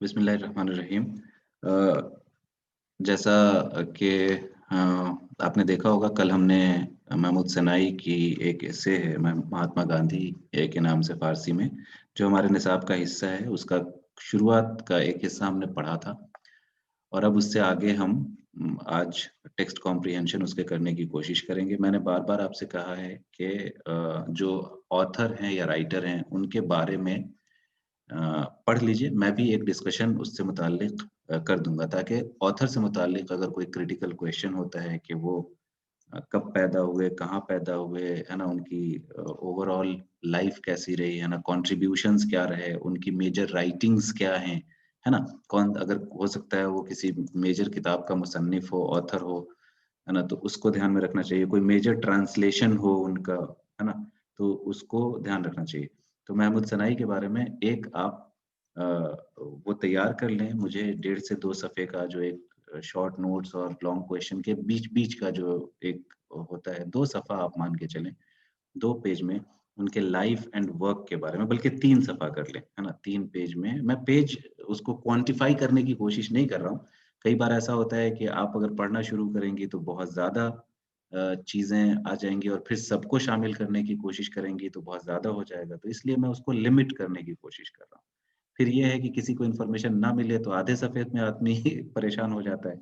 बिस्मिल्लाहिर्रहमानिर्रहीम। जैसा कि आपने देखा होगा, कल हमने महमूद सनाई की एक एसे है महात्मा गांधी एक इनाम से फारसी में, जो हमारे निसाब का हिस्सा है, उसका शुरुआत का एक हिस्सा हमने पढ़ा था। और अब उससे आगे हम आज टेक्स्ट कॉम्प्रिहेंशन उसके करने की कोशिश करेंगे। मैंने बार-बार आपसे कहा है कि जो ऑथर हैं या राइटर हैं, उनके बारे में अ, पढ़ लीजिए। मैं भी एक डिस्कशन उससे मुताल्लिक कर दूँगा, ताकि ऑथर से मुताल्लिक अगर कोई क्रिटिकल क्वेश्चन होता है कि वो कब पैदा हुए, कहाँ पैदा हुए, है ना? उनकी ओवरऑल लाइफ़ कैसी रही, है ना? कॉन्ट्रिब्यूशंस क्या रहे, उनकी मेजर राइटिंग्स क्या हैं, है ना? कौन अगर हो सकता है वो किसी मेजर किताब का मुसन्निफ़ हो, ऑथर हो, है ना? तो उसको ध्यान में रखना चाहिए। कोई मेजर ट्रांसलेशन हो उनका, है ना? तो उसको ध्यान रखना चाहिए। तो महमूद सनाई के बारे में एक आप अ, वो तैयार कर लें। मुझे 1.5 से 2 सफ़े का जो एक शॉर्ट नोट्स और लॉन्ग क्वेश्चन के बीच-बीच का जो एक होता है, 2 सफ़ा आप मान के चलें। 2 पेज में उनके लाइफ़ एंड वर्क के बारे में, बल्कि 3 सफ़ा कर लें, है ना? 3 पेज में मैं पेज उसको क्वांटिफ़ाई करने की कोशिश नहीं कर रहा हूँ। कई बार ऐसा होता है कि आप अगर पढ़ना शुरू करेंगी तो बहुत ज़्यादा चीज़ें आ जाएँगी और फिर सबको शामिल करने की कोशिश करेंगी तो बहुत ज़्यादा हो जाएगा। तो इसलिए मैं उसको लिमिट करने की कोशिश कर रहा हूँ। फिर ये है कि किसी को इन्फॉर्मेशन ना मिले तो आधे सफ़े में आदमी परेशान हो जाता है।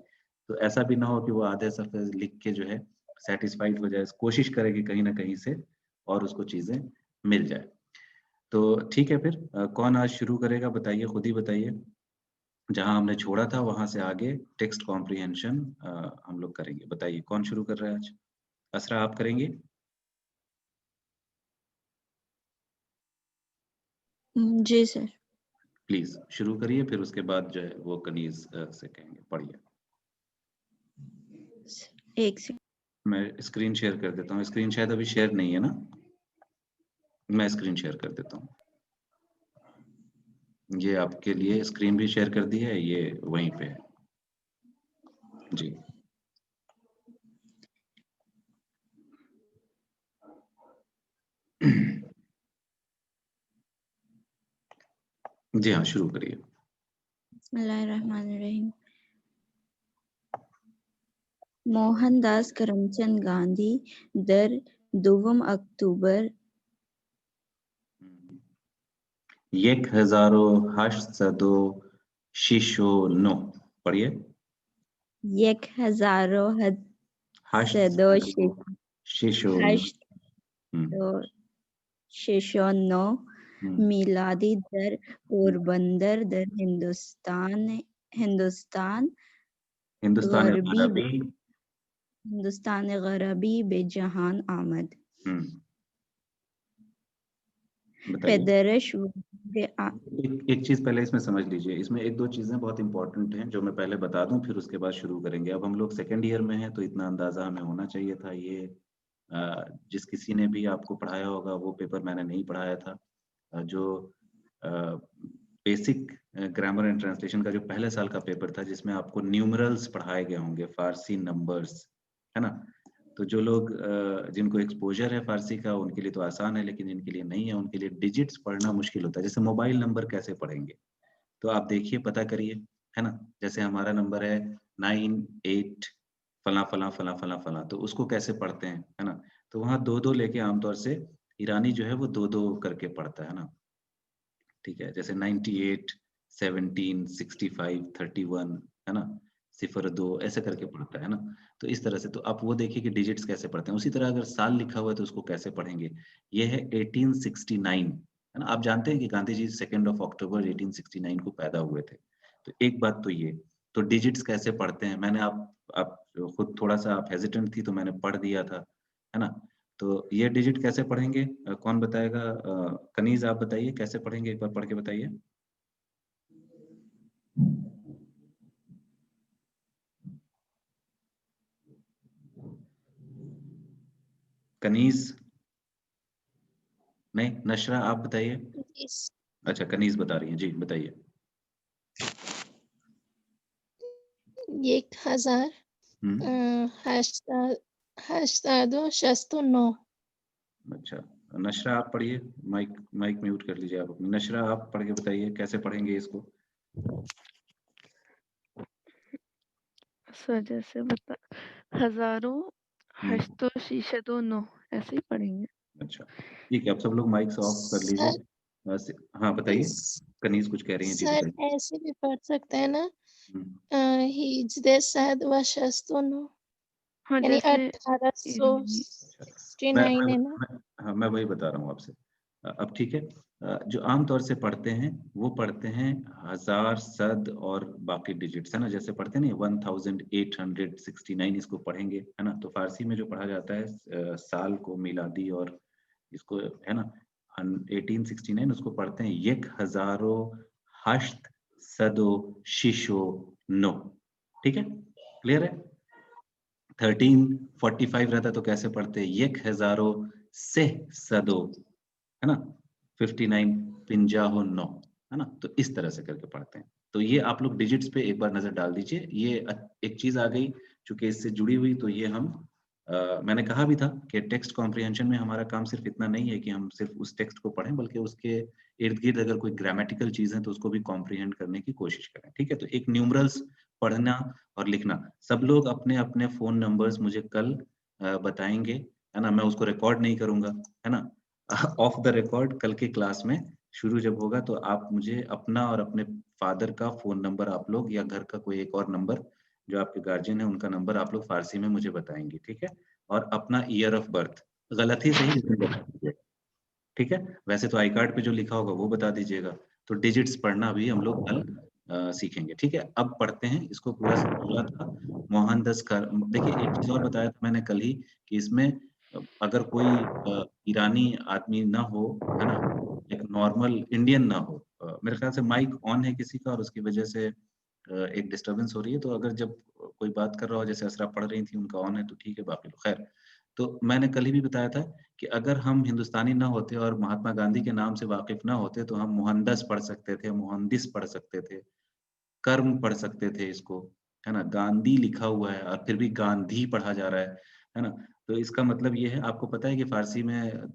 तो ऐसा भी ना हो कि वो आधे सफ़े लिख के जो है सैटिस्फाइड हो जाए, कोशिश करे कि कहीं न कहीं से और उसको चीज़ें मिल जाए। तो ठीक है फिर कौन आज शुरू करेगा बताइए, खुद ही बताइए। जहाँ हमने छोड़ा था वहाँ से आगे टेक्स्ट कॉम्प्रिहेंशन हम लोग करेंगे। बताइए कौन शुरू कर रहा है आज? असरा आप करेंगी? जी सर। प्लीज़ शुरू करिए, फिर उसके बाद जो है वो कनीज़ से कहेंगे। पढ़िए। एक सेकंड। मैं स्क्रीन शेयर कर देता हूँ। स्क्रीन शायद अभी शेयर नहीं है ना? मैं स्क्रीन शेयर कर देता हूँ। ये आपके लिए स्क्रीन भी शेयर कर दी है, ये वहीं पे है। जी। जी हाँ, शुरू करिए। बिस्मिल्लाहिर्रहमानिर्रहीम। मोहनदास करमचंद गांधी दर 2 अक्टूबर 1869 पढ़िए। 1869 हुँ, 1869 हुँ। मिलादी दर पोरबंदर दर हिंदुस्तान हिंदुस्तान गरबी अरबी हिंदुस्तान गरबी बेजहान आमद। हुँ, बताइए। पैदरश एक चीज़ पहले इसमें समझ लीजिए, इसमें 1-2 चीज़ें बहुत इम्पोर्टेंट हैं, जो मैं पहले बता दूँ, फिर उसके बाद शुरू करेंगे। अब हम लोग सेकंड ईयर में हैं, तो इतना अंदाज़ा हमें होना चाहिए था। ये जिस किसी ने भी आपको पढ़ाया होगा, वो पेपर मैंने नहीं पढ़ाया था। जो अ, बेसिक ग्रामर एंड ट्रांसलेशन का जो पहले साल का पेपर था, जिसमें आपको न्यूमेरल्स पढ़ाए गए होंगे, फ़ारसी नंबर्स, है ना? तो जो लोग जिनको एक्सपोज़र है फ़ारसी का, उनके लिए तो आसान है, लेकिन जिनके लिए नहीं है, उनके लिए डिजिट्स पढ़ना मुश्किल होता है। जैसे मोबाइल नंबर कैसे पढ़ेंगे? तो आप देखिए, पता करिए, है ना? जैसे हमारा नंबर है 98 फलाँ, फलाँ, फलाँ, फलाँ, फलाँ, तो उसको कैसे पढ़ते हैं, है ना? तो वहाँ 2-2 लेके आमतौर से ईरानी जो है वो 2-2 करके पढ़ता है ना? ठीक है? जैसे 98, 17, 65, 31 है ना? 02 ऐसे करके पढ़ता है ना? तो इस तरह से तो आप वो देखिए कि डिजिट्स कैसे पढ़ते हैं। उसी तरह अगर साल लिखा हुआ है तो उसको कैसे पढ़ेंगे? ये है 1869 है ना? आप जानते हैं कि Gandhi ji 2nd of October 1869 को पैदा हुए थे। तो एक बात तो ये, तो डिजिट्स कैसे पढ़ते हैं? मैंने आप खुद थोड़ा-सा आप हेजिटेंट थी तो मैंने पढ़ दिया था, है ना? तो ये डिजिट कैसे पढ़ेंगे? कौन बताएगा? कनीज़ आप बताइए कैसे पढ़ेंगे? एक बार पढ़ के बताइए। कनीज़? नहीं, नशरा आप बताइए। अच्छा, कनीज़ बता रही हैं। जी, बताइए। 1000 हुँ, 869 अच्छा। नशरा आप पढ़िए। माइक माइक म्यूट कर लीजिए आप अपनी। नशरा आप पढ़ के बताइए कैसे पढ़ेंगे इसको? सर जैसे बता हजारों हम्म, हश्तो शीशदो नो ऐसे ही पढ़ेंगे। अच्छा ठीक है, अब सब लोग माइक से ऑफ कर लीजिए। सर हाँ बताइए, कनीज कुछ कह रही हैं जी, सर बताइए। ऐसे भी पढ़ सकते हैं ना, हम्म, हिजदे सहद व शस्तुनो, हाँ यानी जैसे अच्छा, मैं 1869 है ना। हाँ मैं वही बता रहा हूँ आपसे। अब ठीक है, जो आम तौर से पढ़ते हैं वो पढ़ते हैं हजार, सद और बाकी डिजिट्स, है ना, जैसे पढ़ते नहीं 1869 इसको पढ़ेंगे, है ना। तो फारसी में जो पढ़ा जाता है साल को, मिलादी, और इसको, है ना, 1869 उसको पढ़ते हैं एक हजारो हश्त सदो शिशो नो। ठीक है, क्लियर है। 1345 रहता तो कैसे पढ़ते, एक हजारो से सदो, है ना, 59 पिंजाहो नौ, है ना। तो इस तरह से करके पढ़ते हैं। तो ये आप लोग डिजिट्स पे एक बार नजर डाल दीजिए। ये एक चीज आ गई चूंकि इससे जुड़ी हुई, तो ये हम मैंने कहा भी था कि टेक्स्ट कॉम्प्रिहेंशन में हमारा काम सिर्फ इतना नहीं है कि हम सिर्फ उस टेक्स्ट को पढ़ें, बल्कि उसके इर्द गिर्द अगर कोई ग्रामेटिकल चीज है तो उसको भी कॉम्प्रिहेंड करने की कोशिश करें। ठीक है, तो एक न्यूमरल्स पढ़ना और लिखना, सब लोग अपने अपने फोन नंबर्स मुझे कल बताएंगे, है ना। मैं उसको रिकॉर्ड नहीं करूंगा, है ना, ऑफ द रिकॉर्ड कल के क्लास में शुरू जब होगा तो आप मुझे अपना और अपने फादर का फोन नंबर आप लोग, या घर का कोई एक और नंबर जो आपके गार्जियन है उनका नंबर आप लोग फारसी में मुझे बताएंगे, ठीक है। और अपना ईयर ऑफ बर्थ, गलत ही सही लेकिन बता दीजिएगा, ठीक है। वैसे तो आई कार्ड पे जो लिखा होगा वो बता दीजिएगा। तो डिजिट्स पढ़ना भी हम लोग कल सीखेंगे, ठीक है। अब पढ़ते हैं इसको, पूरा बोला था मोहनदास कर। देखिए एक चीज और बताया था मैंने कल ही कि इसमें अगर कोई ईरानी आदमी ना हो, है ना, एक नॉर्मल इंडियन ना हो, मेरे ख्याल से माइक ऑन है किसी का और उसकी वजह से एक डिस्टरबेंस हो रही है। तो अगर जब कोई बात कर रहा हो, जैसे असरा पढ़ रही थी, उनका ऑन है तो ठीक है, बाकी लोग खैर। तो मैंने कल ही भी बताया था कि अगर हम हिंदुस्तानी ना होते और महात्मा गांधी के नाम से वाकिफ ना होते तो हम मोहनदस पढ़ सकते थे, मोहनदिस पढ़ सकते थे, कर्म पढ़ सकते थे इसको, है ना। गांधी लिखा हुआ है और फिर भी गांधी पढ़ा जा रहा है ना। तो इसका मतलब ये है, आपको पता है कि फारसी में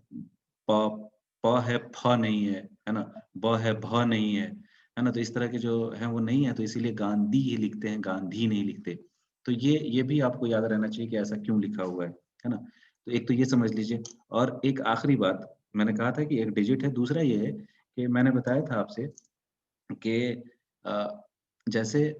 प प है, फ नहीं है ना, ब है, भ नहीं है ना। तो इस तरह के जो है वो नहीं है, तो इसीलिए गांधी ही लिखते हैं, गांधी नहीं लिखते। तो ये भी आपको याद रहना चाहिए कि ऐसा क्यों लिखा हुआ है ना। तो एक तो ये समझ लीजिए। और एक आखिरी बात, मैंने कहा था कि एक डिजिट है, दूसरा ये है कि मैंने बताया था आपसे कि जैसे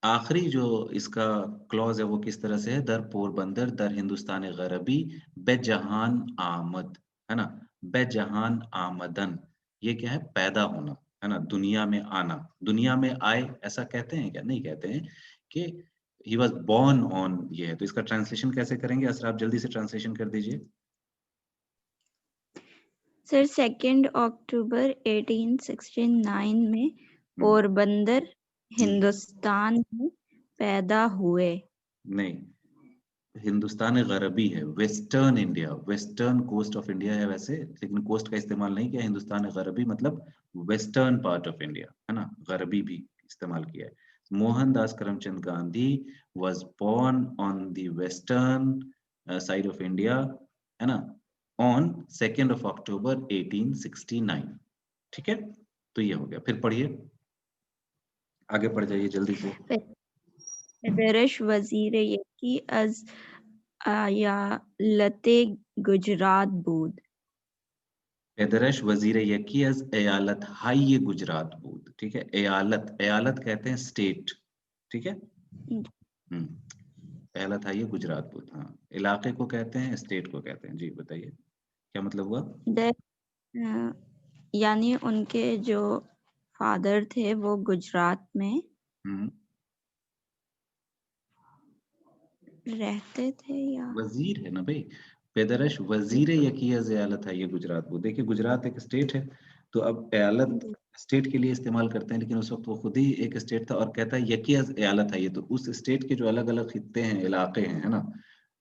आखिरी जो इसका क्लॉज है वो किस तरह से है, दर पोरबंदर दर हिंदुस्तान गरबी बेजहान आमद, है ना, बेजहान आमदन। ये क्या है, पैदा होना, है ना, दुनिया में आना, दुनिया में आए ऐसा कहते हैं क्या, नहीं कहते हैं कि ही वॉज बॉर्न ऑन, ये है। तो इसका ट्रांसलेशन कैसे करेंगे असर, आप जल्दी से ट्रांसलेशन कर दीजिए। सर 2 अक्टूबर 1869 में पोरबंदर हिंदुस्तान में पैदा हुए। नहीं, हिंदुस्तान गरबी है, western India, western coast of India है वैसे, लेकिन कोस्ट का इस्तेमाल नहीं किया। हिंदुस्तान गरबी मतलब वेस्टर्न पार्ट ऑफ इंडिया, है ना, गरबी भी इस्तेमाल किया है। Mohandas Karamchand Gandhi was born on the western side of India, है ना, on 2 October 1869। ठीक है, तो ये हो गया। फिर पढ़िए, आगे पढ़ जाइए जल्दी से। पेदरश वजीर यकी अज आयालते गुजरात बूद। पेदरश वजीर यकी अज एयालत हाई गुजरात बूद। ठीक है, एयालत, एयालत कहते हैं स्टेट, ठीक है। एयालत हाई गुजरात बूद, हाँ, इलाके को कहते हैं, स्टेट को कहते हैं। जी बताइए क्या मतलब हुआ। यानी उनके जो फादर थे वो गुजरात में हम्म, रहते थे या वजीर है ना भाई, पेदरश वजीर यकी अज एयालत हाई गुजरात बूद। देखिए गुजरात एक स्टेट है, तो अब एयालत स्टेट के लिए इस्तेमाल करते हैं, लेकिन उस वक्त वो खुद ही एक स्टेट था और कहता है यकी अज एयालत है। तो उस स्टेट के जो अलग अलग खित्ते हैं, इलाके हैं, है ना,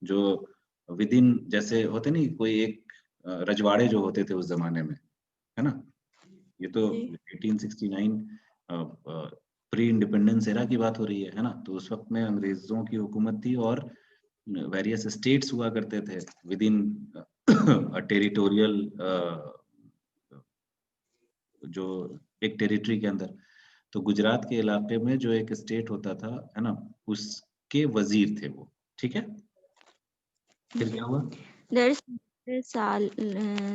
जो विद इन, जैसे होते नहीं, कोई एक रजवाड़े जो होते थे उस जमाने में, है ना। ये तो 1869 प्री इंडिपेंडेंस एरा की बात हो रही है ना। तो उस वक्त में अंग्रेजों की हुकूमत थी और वेरियस स्टेट्स हुआ करते थे विद इन टेरिटोरियल, जो एक टेरिटरी के अंदर। तो गुजरात के इलाके में जो एक स्टेट होता था, है ना, उसके वजीर थे वो, ठीक है। फिर क्या हुआ? दर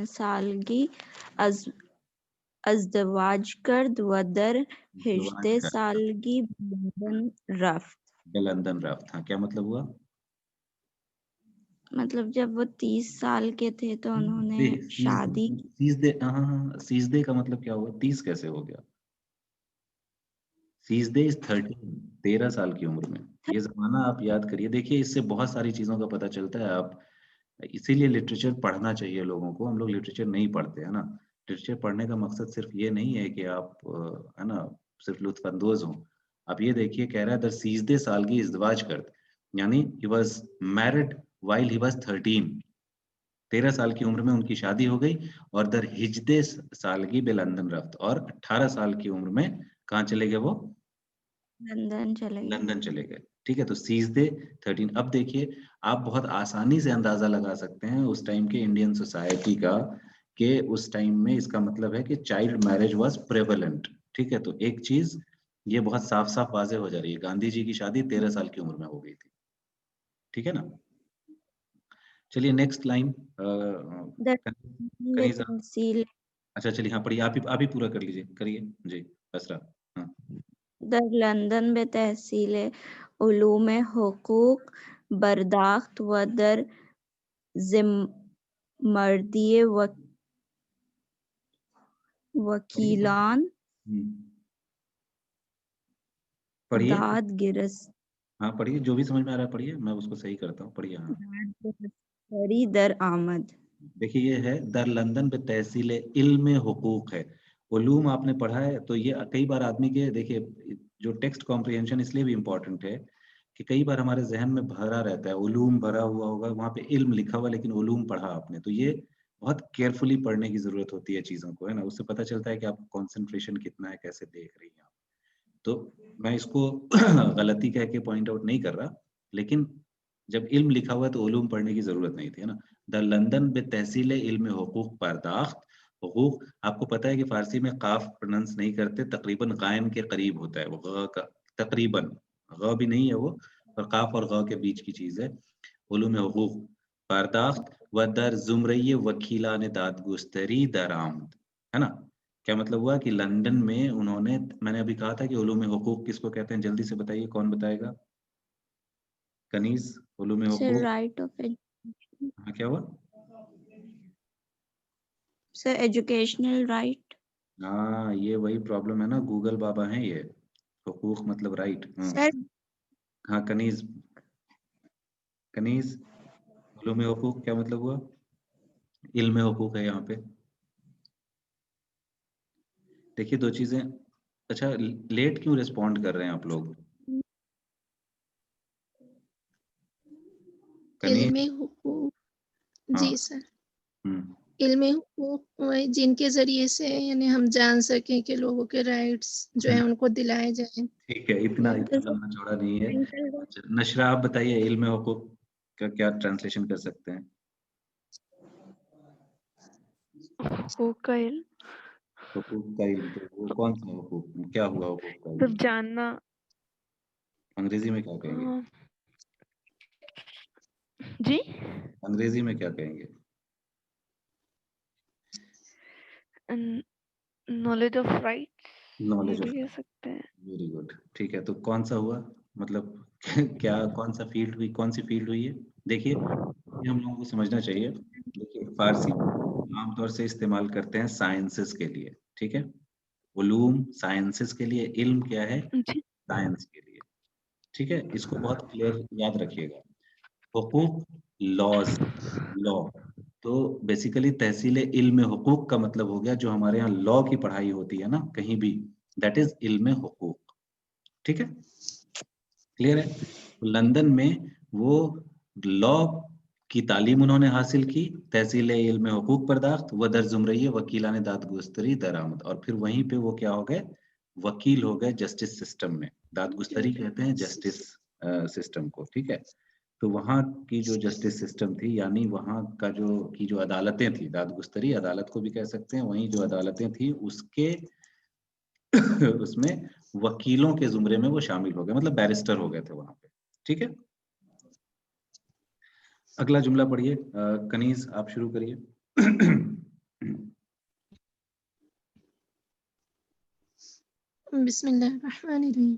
सालगी अज अज़दवाज करद व दर हिजदे जवान सालगी बुलंदन रफ्त। लंदन रफ्त। हाँ, क्या मतलब हुआ? मतलब जब वो 30 साल के थे तो उन्होंने शादी की। सीजदे, हाँ हाँ हाँ, सीजदे का मतलब क्या हुआ? 30 कैसे हो गया? सीजदे इज 13 साल की उम्र में। ये जमाना आप याद करिए। देखिए, इससे बहुत सारी चीजों का पता चलता है। आप इसीलिए लिटरेचर पढ़ना चाहिए लोगों को। हम लोग लिटरेचर नहीं पढ़ते, है ना। लिटरेचर पढ़ने का मकसद सिर्फ ये नहीं है कि आप है ना, सिर्फ लुत्फानंदोज हों। आप ये देखिए, कह रहा है दर सीजदे साल की इज़्दवाज करत, यानी he was married while he was 13 साल की उम्र में उनकी शादी हो गई। और दर हिजदे साल की बे लंदन रफ्त, और 18 साल की उम्र में कहाँ चले गए वो? लंदन चले गए। लंदन चले गए। ठीक है, तो सीजदे 13। अब देखिए, आप बहुत आसानी से अंदाजा लगा सकते हैं उस टाइम के इंडियन सोसाइटी का, कि उस टाइम में इसका मतलब है कि चाइल्ड मैरिज वाज प्रेवलेंट। ठीक है, तो एक चीज ये बहुत साफ साफ वाजे हो जा रही है, गांधी जी की शादी 13 साल की उम्र में हो गई थी। ठीक है ना। चलिए नेक्स्ट लाइन। दर कहीं सा, तहसील अच्छा चलिए, हाँ पढ़िए, आप ही पूरा कर लीजिए, करिए जी असरा। हाँ, दर लंदन में तहसील उलूम हुकूक बर्दाख्त व दर जिम्मर्दी वकीलान पढ़िए। दाद गिरस हाँ पढ़िए, जो भी समझ में आ रहा है पढ़िए, मैं उसको सही करता हूँ, पढ़िए। हाँ, दाद गिरफ्तारी दर आमद। देखिए ये है दर लंदन पे तहसील इल्म हुकूक है। उलूम आपने पढ़ा है, तो ये कई बार आदमी के, देखिए जो टेक्स्ट कॉम्प्रिहेंशन इसलिए भी इम्पोर्टेंट है कि कई बार हमारे जहन में भरा रहता है, उलूम भरा हुआ होगा, वहाँ पे इल्म लिखा हुआ लेकिन उलूम पढ़ा आपने, तो ये बहुत केयरफुली पढ़ने की जरूरत होती है चीजों को, है ना। उससे पता चलता है कि आपका कॉन्सेंट्रेशन कितना है, कैसे देख रही हैं आप। तो मैं इसको गलती कह के पॉइंट आउट नहीं कर रहा, लेकिन जब इल्म लिखा हुआ है तो उलूम पढ़ने की जरूरत नहीं थी, है ना। द लंदन बे तहसील इल्म हुकूक परदाख्त। हुकूक, आपको पता है कि फारसी में काफ प्रोनाउंस नहीं करते, तकरीबन गायन के करीब होता है वो, ग का तकरीबन, ग भी नहीं है वो, पर काफ और ग के बीच की चीज है। उलूम हुकूक परदाख्त व दर जुमरई वकीलान दादगुस्तरी दरामद, है ना। क्या मतलब हुआ कि लंदन में उन्होंने, मैंने अभी कहा था कि उलूम हुकूक किसको कहते हैं, जल्दी से बताइए, कौन बताएगा? कनीज, उलूम सर हुकूक। राइट ऑफ हाँ, क्या हुआ? Sir educational right. हाँ, ये वही प्रॉब्लम है ना, गूगल बाबा है ये। हुकूक मतलब राइट। हाँ सर हाँ, कनीज, कनीज, उलूम हुकूक क्या मतलब हुआ? इल्म हुकूक है यहाँ पे। देखिए दो चीजें। अच्छा, लेट क्यों रिस्पॉन्ड कर रहे हैं आप लोग? कनीज। इल्म हुकूक। हाँ। जी सर। हम्म। इल्म हुकूक वही जिनके जरिए से यानी हम जान सकें कि लोगों के राइट्स जो है उनको दिलाए जाएं। ठीक है, इतना इतना लंबा चौड़ा नहीं है। अच्छा, नशरा आप बताइए, इल्म हुकूक का क्या ट्रांसलेशन कर सकते हैं? हुकूक का इल्म, हुकूक का इल्म, तो वो कौन सा हुकूक, क्या हुआ हुकूक का सब इल्म? जानना। अंग्रेजी में क्या कहेंगे? हाँ, जी, अंग्रेजी में क्या कहेंगे? नॉलेज ऑफ राइट्स, ये नॉलेज ऑफ भी कह राइट। सकते हैं। वेरी गुड, ठीक है, तो कौन सा हुआ, मतलब क्या, कौन सा फील्ड हुई, कौन सी फील्ड हुई है? देखिए, ये हम लोगों को समझना चाहिए। देखिए, फारसी आमतौर से इस्तेमाल करते हैं साइंसेस के लिए, ठीक है। उलूम साइंसेस के लिए, इल्म क्या है? जी, साइंस के लिए। ठीक है, इसको बहुत क्लियर याद रखिएगा। हुकूक, लॉज, लॉ। तो बेसिकली तहसील इल्म हुकूक का मतलब हो गया, जो हमारे यहाँ लॉ की पढ़ाई होती है ना कहीं भी, दैट इज इल्म हुकूक। ठीक है, क्लियर है। तो लंदन में वो लॉ की तालीम उन्होंने हासिल की, तहसील इल्म हुकूक परदाख्त व दर जुमरई वकीलान दादगुस्तरी दरामद, और फिर वहीं पे वो क्या हो गए? वकील हो गए जस्टिस सिस्टम में। दादगुस्तरी कहते हैं जस्टिस सिस्टम को, ठीक है। तो वहाँ की जो जस्टिस सिस्टम थी, यानी वहाँ का जो अदालतें थी, दादगुस्तरी अदालत को भी कह सकते हैं, वहीं जो अदालतें थी उसके उसमें वकीलों के जुमरे में वो शामिल हो गए, मतलब बैरिस्टर हो गए थे वहां पे। ठीक है, अगला जुमला पढ़िए। कनीज आप शुरू करिए। बिस्मिल्लाहिर्रहमानिर्रहीम।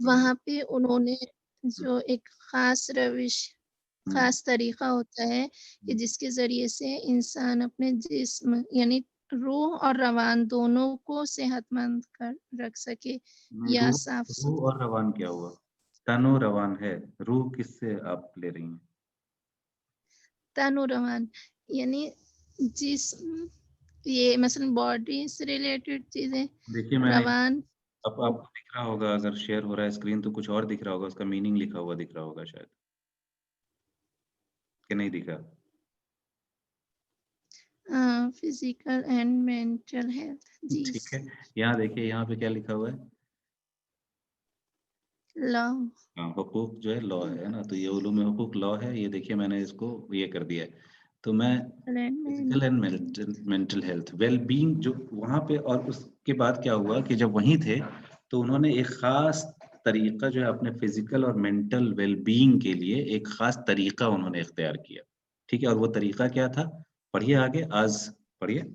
वहाँ पे उन्होंने जो एक खास रविश, खास तरीका होता है कि जिसके जरिए से इंसान अपने जिस्म यानी रूह और रवान दोनों को सेहतमंद कर रख सके या साफ रूह सुथरा। और रवान क्या हुआ? तनो रवान है, रूह किससे आप ले रही हैं? तन और रवान यानी जिस्म, ये मसलन बॉडी से रिलेटेड चीजें। देखिए मैंने, रवान अब आपको दिख रहा होगा, अगर शेयर हो रहा है स्क्रीन तो कुछ और दिख रहा होगा, उसका मीनिंग लिखा हुआ दिख रहा होगा शायद, कि नहीं दिखा? Physical and mental health. जी ठीक है, यहाँ देखिए, यहाँ पे क्या लिखा हुआ है? लॉ। हाँ, हुकूक जो है लॉ है ना, तो ये उलूम हुकूक लॉ है। ये देखिए मैंने इसको ये कर दिया है। तो मैं physical and mental health well being जो वहाँ पे, और उसके बाद क्या हुआ कि जब वहीं थे तो उन्होंने एक खास तरीका जो है अपने फिजिकल और मेंटल वेल बीइंग के लिए एक खास तरीका उन्होंने इख्तियार किया। ठीक है, और वो तरीका क्या था? पढ़िए आगे, आज पढ़िए।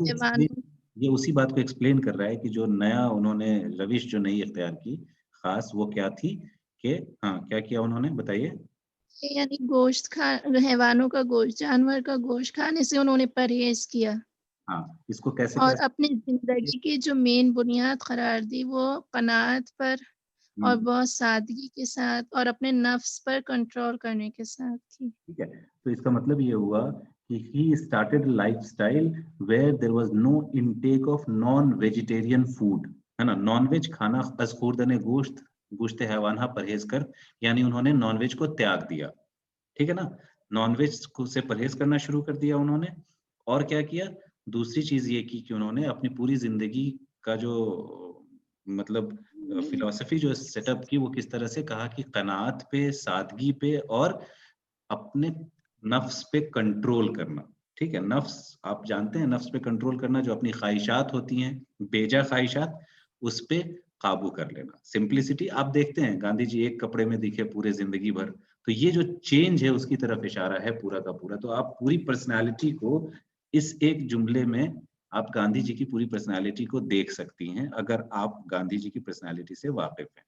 हैवानों, ये उसी बात को एक्सप्लेन कर रहा है कि जो नया उन्होंने रविश जो नई इख्तियार की खास, वो क्या थी कि हाँ, क्या किया उन्होंने, बताइए। यानी गोश्त खा हैवानों का गोश्त, जानवर का गोश्त खाने से उन्होंने परहेज किया हाँ, इसको कैसे और कर अपनी जिंदगी की जो मेन बुनियाद करार दी वो कनात पर और बहुत सादगी के साथ और अपने नफ्स पर कंट्रोल करने के साथ थी। ठीक है, तो इसका मतलब ये हुआ कि he started lifestyle where there was no intake of non vegetarian food, है ना। नॉन वेज खाना, बस खुर्दने गोश्त, गोश्त हैवान परहेज कर, यानी उन्होंने नॉन वेज को त्याग दिया। ठीक है ना, नॉनवेज को से परहेज करना शुरू कर दिया उन्होंने। और क्या किया? दूसरी चीज ये की कि उन्होंने अपनी पूरी जिंदगी का जो मतलब फिलॉसफी जो सेटअप की, वो किस तरह से कहा कि कनात पे, सादगी पे और अपने नफ्स पे कंट्रोल करना। ठीक है, नफ्स आप जानते हैं, नफ्स पे कंट्रोल करना, जो अपनी ख्वाहिशात होती हैं, बेजा ख्वाहिशात, उस पे काबू कर लेना। सिंप्लिसिटी आप देखते हैं, गांधी जी एक कपड़े में दिखे पूरे जिंदगी भर, तो ये जो चेंज है उसकी तरफ इशारा है पूरा का पूरा। तो आप पूरी पर्सनालिटी को इस एक जुमले में, आप गांधी जी की पूरी पर्सनालिटी को देख सकती हैं अगर आप गांधी जी की पर्सनालिटी से वाकिफ हैं।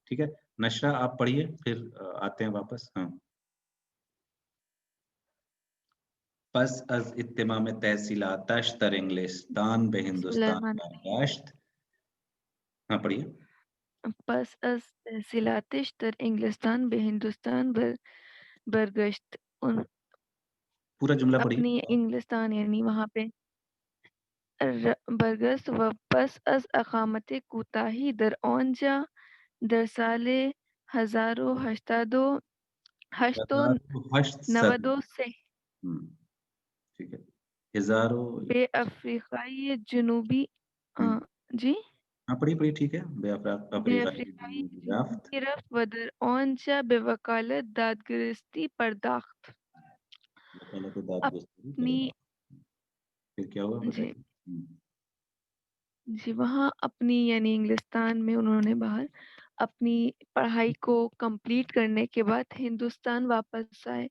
ठीक है, नशरा आप पढ़िए, फिर आते हैं वापस। हाँ, पस अज इत्तिमाम तहसीलातश तर इंग्लिस्तान बे हिंदुस्तान बर्दाश्त। हाँ पढ़िए। पस अज तहसीलातिश तर इंग्लिस्तान बे हिंदुस्तान बरगश्त। उन पूरा जुमला पढ़िए। अपनी इंग्लिस्तान यानी वहाँ पे बरगश्त व पस अज अकामत कोताही दर ओंजा दर साले हजारों हश्तादो हश्तो हश्त सद। नवदो से ठीक है, हजारों। बे अफ्रीकाई जुनूबी जी हाँ पढ़िए पढ़िए, ठीक है, बे अफ्रीका अफ्रीकाई याफ्त। जुनूबी रफ व दर ओंजा बेवकालत दादगिरस्ती पर्दाख्त। वकालत दादगस्तरी अपनी करदा। फिर क्या हुआ जी बताइए। जी वहाँ अपनी यानी इंग्लिस्तान में उन्होंने बाहर अपनी पढ़ाई को कंप्लीट करने के बाद हिंदुस्तान वापस आए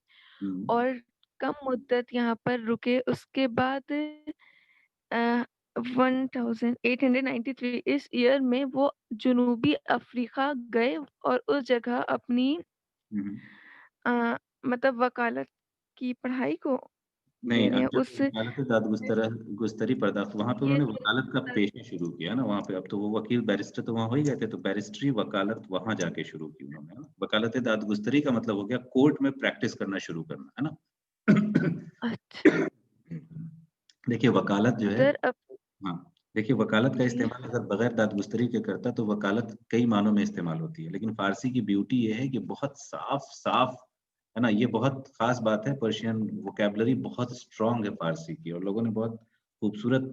और कम मुद्दत यहाँ पर रुके। उसके बाद 1893 इस ईयर में वो जुनूबी अफ्रीका गए और उस जगह अपनी मतलब वकालत की पढ़ाई को नहीं, यानी जब उस वकालत दादगुस्तरी पर्दाख्त, वहाँ पे ये उन्होंने जो वकालत का पेशा शुरू किया ना वहाँ पे। अब तो वो वकील बैरिस्टर तो वहाँ हो ही गए थे, तो बैरिस्ट्री वकालत वहाँ जाके शुरू की उन्होंने, है ना। वकालत दादगुस्तरी का मतलब हो गया कोर्ट में प्रैक्टिस करना शुरू करना, है ना। अच्छा देखिए वकालत जो है, दर अब हाँ, देखिए वकालत का जी इस्तेमाल अगर बगैर दादगुस्तरी के करता तो वकालत कई मानों में इस्तेमाल होती है, लेकिन फारसी की ब्यूटी ये है कि बहुत साफ साफ है ना। ये बहुत खास बात है, पर्शियन वोकैबुलरी बहुत स्ट्रांग है फारसी की, और लोगों ने बहुत खूबसूरत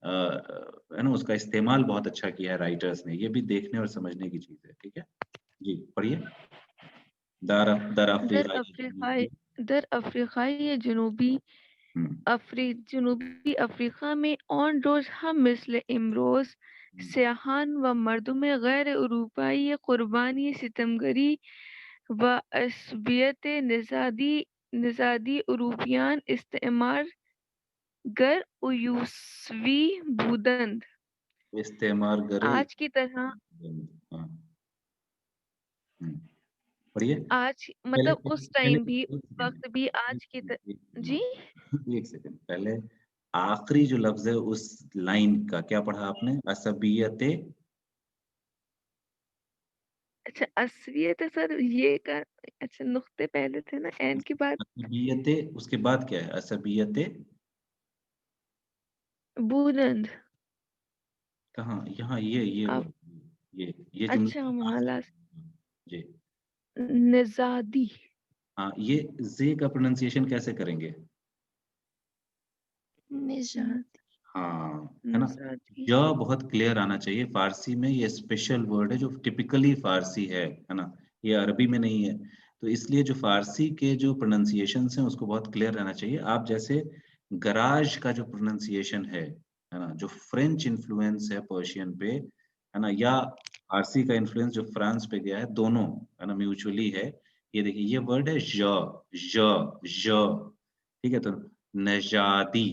है ना उसका इस्तेमाल बहुत अच्छा किया है राइटर्स ने। ये भी देखने और समझने की चीज़ है, ठीक है? जी, पढ़िए। दार दर दर अफ्रीका अफ्रीकाई दर अफ्रीकाई ये जुनूबी जनूबी अफ्रीका में ऑन रोज हम मिसल इमरोज सियाहान व मर्दुम गैर उरूपाई कुर्बानी सितमगरी व असबियत निजादी उरूपियान इस्तेमार गर उयूसवी बूदंद इस्तेमाल करे। आज की तरह हाँ, हम्म, पढ़िए। आज पहले मतलब पहले उस पहले टाइम भी एक उस सेकंड वक्त भी आज की जी एक सेकंड पहले आखिरी जो लफ्ज है उस लाइन का क्या पढ़ा आपने? असबियते। अच्छा असलियत है सर ये का अच्छा नुक्ते पहले थे ना एन के बाद असबियते उसके बाद क्या है? असबियते बुलंद कहाँ? यहाँ ये अब वर्ड ये अच्छा जुमला माला जी। निजादी हाँ, ये जे का प्रोनाउंसिएशन कैसे करेंगे? निजात हाँ, है ना। निजादी य बहुत क्लियर आना चाहिए फारसी में। ये स्पेशल वर्ड है जो टिपिकली फारसी है ना। ये अरबी में नहीं है। तो इसलिए जो फारसी के जो प्रोनाउंसिएशंस हैं उसको बहुत क्लियर रहना चाहिए। आप जैसे गराज का जो प्रोनाउंसिएशन है ना, जो फ्रेंच इन्फ्लुएंस है पर्शियन पे, है ना, या फारसी का इन्फ्लुएंस जो फ्रांस पे गया है, दोनों है ना म्यूचुअली है। ये देखिए ये वर्ड है ज, ठीक है। तो नजादी,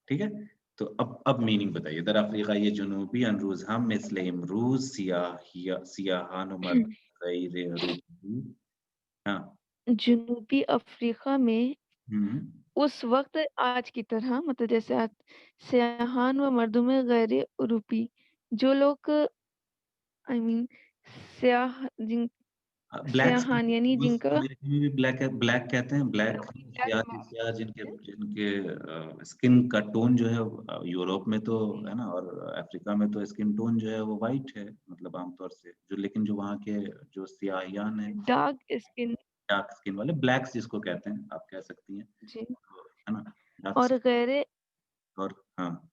ठीक है। तो अब मीनिंग बताइए। दर अफ्रीका ये जुनूबी अनरूज हम मिस्ल इमरूज सियाहान मर्द गैर रूबी। हाँ। जनूबी अफ्रीका में हम्म। उस वक्त आज की तरह मतलब जैसे आज सियाहान व मर्दों में गैर उरूपी जो लोग आई मीन सियाह जिन ब्लैक सियाहान यानी जिनका अमेरिका में भी ब्लैक कहते हैं। ब्लैक वही सियाह ब्लैक सियाह जिनके जिनके स्किन का टोन जो है यूरोप में तो है ना, और अफ्रीका में तो स्किन टोन जो है वो वाइट है मतलब आमतौर से, जो लेकिन जो वहाँ के जो सियाहियान है डार्क स्किन डार्क स्किन वाले, ब्लैक्स जिसको कहते हैं आप कह सकती हैं, जी तो, है ना, डार्क और गैर और हाँ।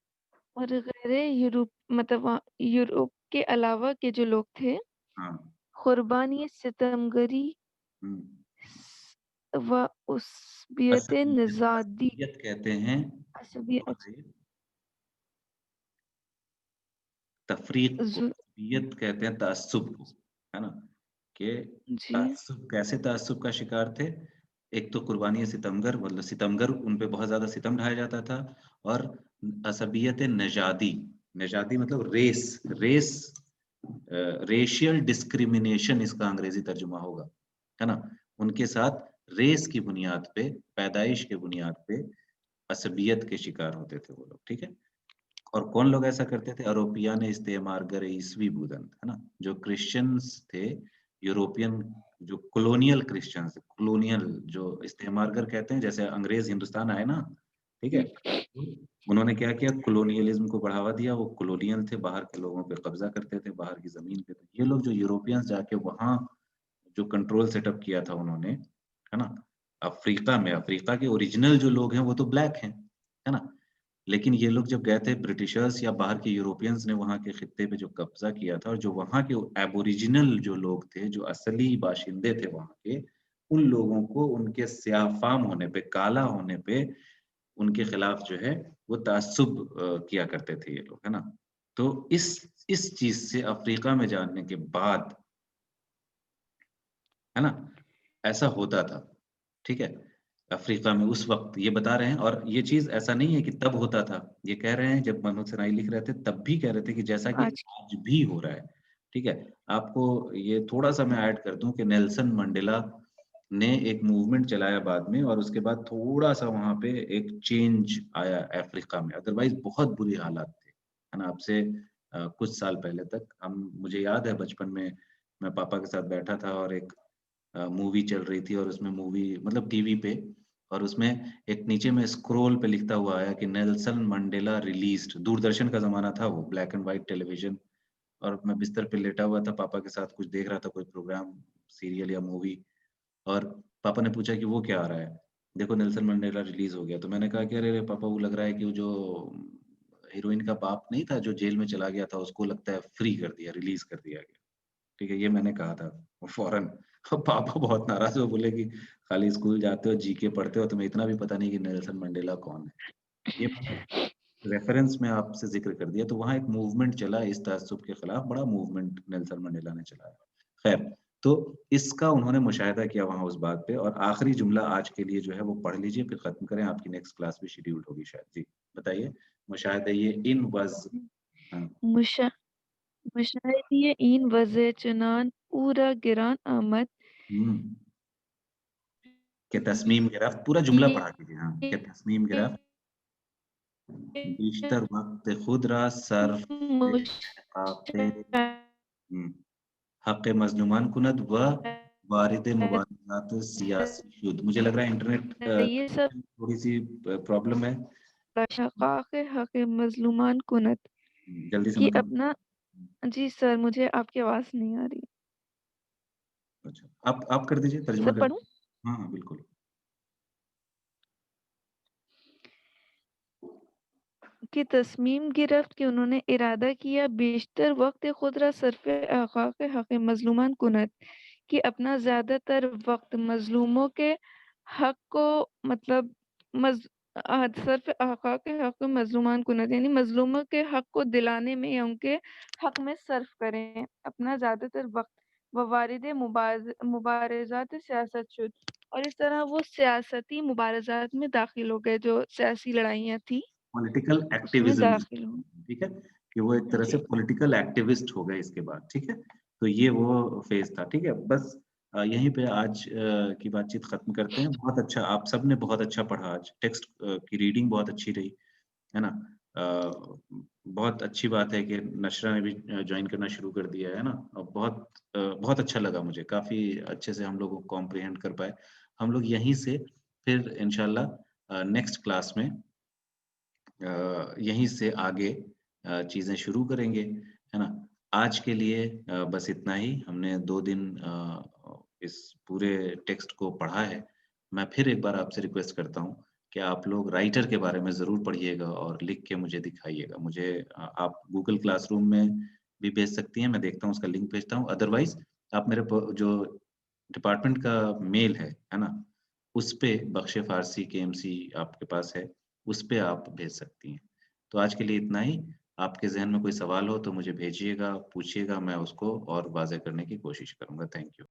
यूरोप मतलब यूरोप के अलावा के जो लोग थे हाँ। कुर्बानी सितमगरी हम्म। व उसबियत असबियत निजादी असबियत कहते हैं। असबियत बताइए। तफरीक को जु- असबियत कहते हैं तअस्सुब को, है ना, कि जी तअस्सुब कैसे तअस्सुब का शिकार थे। एक तो कुर्बानी सितमगर, मतलब सितमगर उन पे बहुत ज्यादा सितम ढाया जाता था। और असबियत नजादी, नजादी मतलब रेस, रेशियल डिस्क्रिमिनेशन इसका अंग्रेजी तर्जुमा होगा, है ना। उनके साथ रेस की बुनियाद पे, पैदाइश के बुनियाद पे असबियत के शिकार होते थे वो लोग, ठीक है। और कौन लोग ऐसा करते थे? अरोपिया ने इस्तेमार करे ईसवी बुदन, है ना, जो क्रिश्चियंस थे, यूरोपियन जो कॉलोनियल क्रिश्चियंस, कॉलोनियल जो इस्तेमारगर कहते हैं, जैसे अंग्रेज हिंदुस्तान आए ना, ठीक है। तो उन्होंने क्या किया? कॉलोनियलिज्म को बढ़ावा दिया। वो कॉलोनियल थे, बाहर के लोगों पे कब्जा करते थे, बाहर की जमीन पे। ये लोग जो यूरोपियंस जाके वहाँ जो कंट्रोल सेटअप किया था उन्होंने, है ना, अफ्रीका में, अफ्रीका के ओरिजिनल जो लोग हैं वो तो ब्लैक हैं, है ना। लेकिन ये लोग जब गए थे, ब्रिटिशर्स या बाहर के यूरोपियंस ने वहाँ के खित्ते पे जो कब्जा किया था, और जो वहाँ के एबोरिजिनल जो लोग थे, जो असली बाशिंदे थे वहाँ के, उन लोगों को उनके स्याफाम होने पे, काला होने पे, उनके खिलाफ जो है वो तासुब किया करते थे ये लोग, है ना। तो इस चीज से अफ्रीका में जाने के बाद, है ना, ऐसा होता था, ठीक है। अफ्रीका में उस वक्त ये बता रहे हैं, और ये चीज ऐसा नहीं है कि तब होता था, ये कह रहे हैं जब मनोज सनाई लिख रहे थे तब भी कह रहे थे कि जैसा कि आज आज भी हो रहा है, ठीक है। आपको ये थोड़ा सा मैं ऐड कर दूं कि नेल्सन मंडेला ने एक मूवमेंट चलाया बाद में, और उसके बाद थोड़ा सा वहां पे एक चेंज आया अफ्रीका में। अदरवाइज बहुत बुरी हालात थे, है ना। आपसे कुछ साल पहले तक हम, मुझे याद है बचपन में मैं पापा के साथ बैठा था और एक मूवी चल रही थी, और उसमें मूवी मतलब टीवी पे, और उसमें एक नीचे में स्क्रॉल पे लिखता हुआ आया कि नेल्सन मंडेला रिलीज्ड। दूरदर्शन का जमाना था वो, ब्लैक एंड व्हाइट टेलीविजन। और मैं बिस्तर पे लेटा हुआ था, पापा के साथ कुछ देख रहा था, कोई प्रोग्राम, सीरियल या मूवी, और पापा ने पूछा कि वो क्या आ रहा है? देखो नेल्सन मंडेला रिलीज़ हो गया। तो मैंने कहा कि अरे रे पापा, वो लग रहा है कि वो जो हीरोइन का बाप नहीं था जो जेल में चला गया था, उसको लगता है फ्री कर दिया, रिलीज़ कर दिया गया। ठीक है, ये मैंने कहा था फ़ौरन। अब पापा बहुत नाराज़ हुए, बोले कि खाली स्कूल जाते हो, जीके पढ़ते हो, तुम्हें इतना भी पता नहीं कि नेल्सन मंडेला कौन है। ये मैंने रेफ़रेंस में आपसे ज़िक्र कर दिया, तो वहाँ एक मूवमेंट चला इस तअस्सुब के खिलाफ, बड़ा मूवमेंट नेल्सन मंडेला ने चलाया। ख़ैर, तो इसका उन्होंने मुशाहिदा किया वहाँ उस बात पे, और आखिरी जुमला आज के लिए जो है वो पढ़ लीजिए, फिर ख़त्म करें, आपकी नेक्स्ट क्लास भी शेड्यूल्ड होगी शायद। जी, बताइए। मुशाहिदा ये इन वज़ हाँ, मुशा मुशाहिदे इन वज़े चुनान पूरा गिरान आमद हुँ, के तस्मीम गिरफ़्त पूरा जुमला पढ़ा कीजिए, हाँ, के तस्मीम गिरफ़्त बीशतर वक़्त खुद रा सर्फ़ इस्तिहक़ाक़े हुँ, हक़ मज़लूमान कुनद व वारिद मुबारज़ात सियासी शुद। मुझे लग रहा है इंटरनेट ये सब कनेक्शन थोड़ी-सी प्रॉब्लम है। शक़ाक़ हक़ मज़लूमान कुनत जल्दी से कि मतलब अपना जी सर, मुझे आपकी आवाज़ नहीं आ रही। अच्छा, आप कर दीजिए, तर्जुमा सर कर पढ़ूँ? दीजिए। हाँ, हाँ, बिल्कुल। कि तस्मीम गिरफ़्त कि उन्होंने इरादा किया बेशतर वक़्त खुद रा सर्फ़ अख़ाक़ हक़ मज़लूमान कुनत कि अपना ज़्यादातर वक़्त मज़लूमों के हक़ को मतलब मज़ सर्फ़ अख़ाक़ हक़ मज़लूमान कुनत यानी मज़लूमों के हक़ को दिलाने में या उनके हक़ में सर्फ़ करें अपना ज़्यादातर वक़्त व वारिद मुबारज़ात सियासत शुद और इस तरह वो सियासती मुबारज़ात में दाख़िल हो गए, जो सियासी लड़ाइयाँ थी, पॉलिटिकल उसमें एक्टिविज़्म दाख़िल जिसको हो। बोलते हैं, ठीक है? कि वो एक तरह से जी। पॉलिटिकल एक्टिविस्ट हो गए इसके बाद, ठीक है? तो ये वो फ़ेज़ था, ठीक है? बस यहीं पे आज की बातचीत ख़त्म करते हैं। बहुत अच्छा, आप सबने बहुत अच्छा पढ़ा आज। टेक्स्ट की रीडिंग बहुत अच्छी रही, है ना? बहुत अच्छी बात है कि नशरा ने भी जॉइन करना शुरू कर दिया है ना? बहुत अच्छा लगा मुझे, काफ़ी अच्छे से हम लोग कॉम्प्रिहेंड कर पाए। हम लोग यहीं से फिर इंशाअल्लाह नेक्स्ट क्लास में यहीं से आगे चीज़ें शुरू करेंगे, है ना? आज के लिए बस इतना ही। हमने 2 दिन इस पूरे टेक्स्ट को पढ़ा है। मैं फिर एक बार आपसे रिक्वेस्ट करता हूँ कि आप लोग राइटर के बारे में ज़रूर पढ़िएगा और लिख के मुझे दिखाइएगा। मुझे आप गूगल क्लासरूम में भी भेज सकती हैं, मैं देखता हूँ, उसका लिंक भेजता हूँ। अदरवाइज़ आप मेरे प जो डिपार्टमेंट का मेल है ना? उस पे बख्शे फ़ारसी केएमसी आपके पास है, उस पे आप भेज सकती हैं। तो आज के लिए इतना ही। आपके ज़हन में कोई सवाल हो तो मुझे भेजिएगा, पूछिएगा, मैं उसको और वाज़ह करने की कोशिश करूँगा। Thank you.